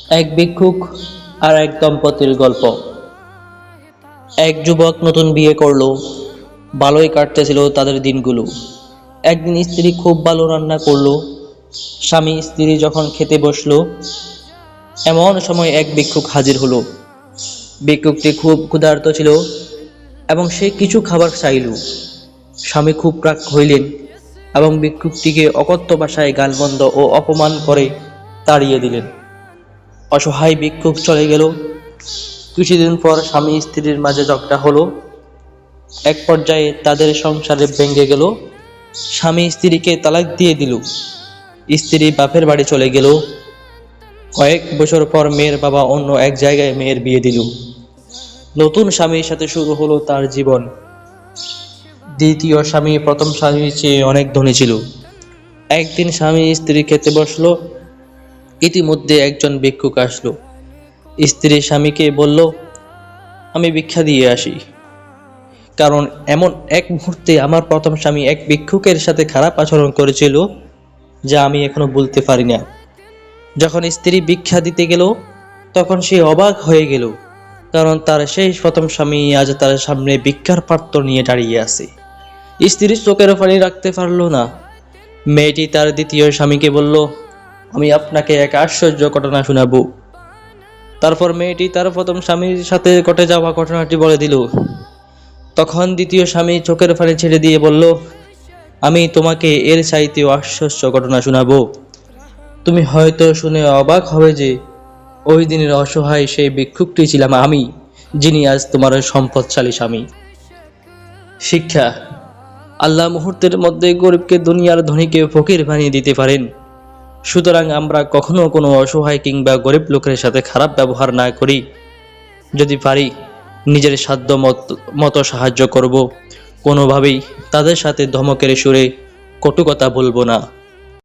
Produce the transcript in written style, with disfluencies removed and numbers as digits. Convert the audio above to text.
এক ভিক্ষুক আর এক দম্পতির গল্প। এক যুবক নতুন বিয়ে করলো। ভালোই কাটতেছিল তাদের দিনগুলো। একদিন স্ত্রী খুব ভালো রান্না করলো। স্বামী স্ত্রী যখন খেতে বসলো, এমন সময় এক ভিক্ষুক হাজির হলো। ভিক্ষুকটি খুব ক্ষুধার্ত ছিল এবং সে কিছু খাবার চাইল। স্বামী খুব রাগ হইলেন এবং ভিক্ষুকটিকে অকথ্য ভাষায় গালমন্দ ও অপমান করে তাড়িয়ে দিলেন। অসহায় ভিক্ষুক চলে গেল। কিছুদিন পর স্বামী স্ত্রীর মাঝে ঝগড়া হলো। এক পর্যায়ে তাদের সংসারে ভেঙে গেল। স্বামী স্ত্রীকে তালাক দিয়ে দিল। স্ত্রী বাপের বাড়ি চলে গেল। কয়েক বছর পর মেয়ের বাবা অন্য এক জায়গায় মেয়ের বিয়ে দিল। নতুন স্বামীর সাথে শুরু হলো তার জীবন। দ্বিতীয় স্বামী প্রথম স্বামীর চেয়ে অনেক ধনী ছিল। একদিন স্বামী স্ত্রী খেতে বসলো। ইতিমধ্যে একজন ভিক্ষুক আসলো। স্ত্রী স্বামীকে বলল, আমি ভিক্ষা দিয়ে আসি, কারণ এমন এক মুহূর্তে আমার প্রথম স্বামী এক ভিক্ষুকের সাথে খারাপ আচরণ করেছিল যা আমি এখনো ভুলতে পারি না। যখন স্ত্রী ভিক্ষা দিতে গেল, তখন সে অবাক হয়ে গেল, কারণ তার সেই প্রথম স্বামী আজ তার সামনে ভিক্ষার পাত্র নিয়ে দাঁড়িয়ে আছে। স্ত্রী চোখের পানি রাখতে পারল না। মেয়েটি তার দ্বিতীয় স্বামীকে বলল, আমি আপনাকে এক আশ্চর্য ঘটনা শোনাবো। তারপর মেয়েটি তার প্রথম স্বামীর সাথে ঘটে যাওয়া ঘটনাটি বলে দিল। তখন দ্বিতীয় স্বামী চোখের পানি ছেড়ে দিয়ে বলল, আমি তোমাকে এর চাইতেও আশ্চর্য ঘটনা শোনাবো। তুমি হয়তো শুনে অবাক হবে যে ওই দিনের অসহায় সেই ভিক্ষুকটি ছিলাম আমি, যিনি আজ তোমার সম্পদশালী স্বামী। শিক্ষা: আল্লাহ মুহূর্তের মধ্যে গরিবকে দুনিয়ার ধনীকে ফকির বানিয়ে দিতে পারেন। সুতরাং আমরা কখনো কোনো অসহায় কিংবা গরিব লোকের সাথে খারাপ ব্যবহার না করি। যদি পারি নিজের সাধ্য মতো সাহায্য করব। কোনোভাবেই তাদের সাথে ধমকের সুরে কটু কথা বলবো না।